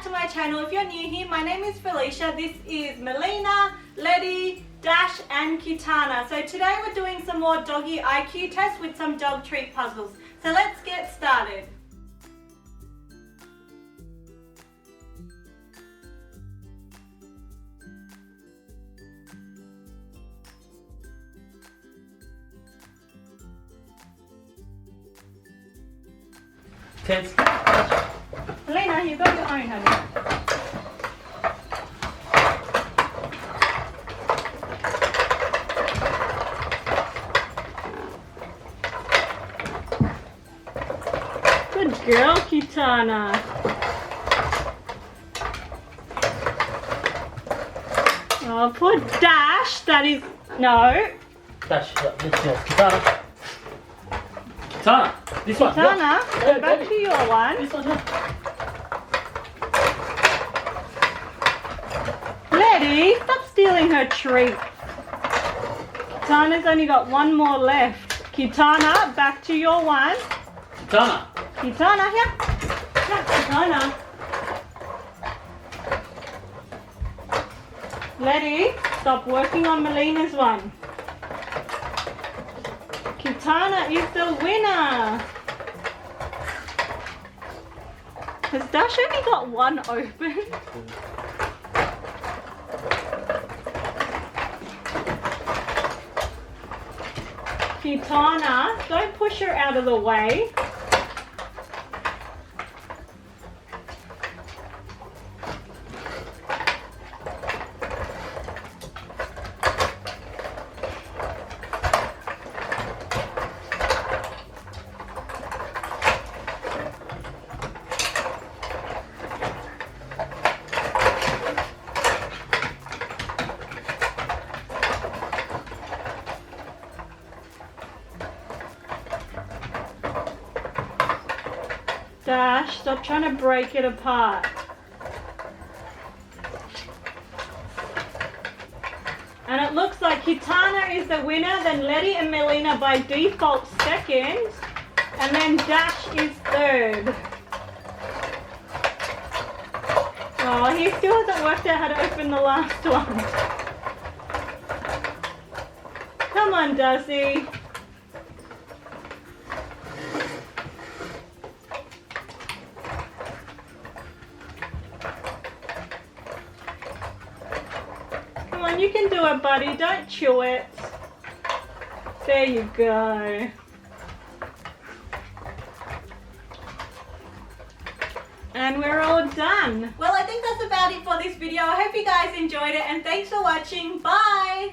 to my channel. If you're new here, my name is Felicia. This is Mileena, Letty, Dash and Kitana. So today we're doing some more doggy IQ tests with some dog treat puzzles. So let's get started. Tens. Mileena, you got your own, honey. Good girl, Kitana. Oh, poor Dash. That is no. Dash, this is yours. Kitana. Kitana, this one. Kitana, go back to your one. This one, yeah. Letty, stop stealing her treat. Kitana's only got one more left. Kitana, back to your one. Kitana. Kitana, here. Yeah, Kitana. Letty, stop working on Mileena's one. Kitana is the winner. Has Dash only got one open? Kitana, don't push her out of the way. Dash, stop trying to break it apart. And it looks like Kitana is the winner, then Letty and Mileena by default second, and then Dash is third. Oh, he still hasn't worked out how to open the last one. Come on, Dusty. Come on, you can do it, buddy. Don't chew it. There you go. And we're all done. Well, I think that's about it for this video. I hope you guys enjoyed it and thanks for watching. Bye!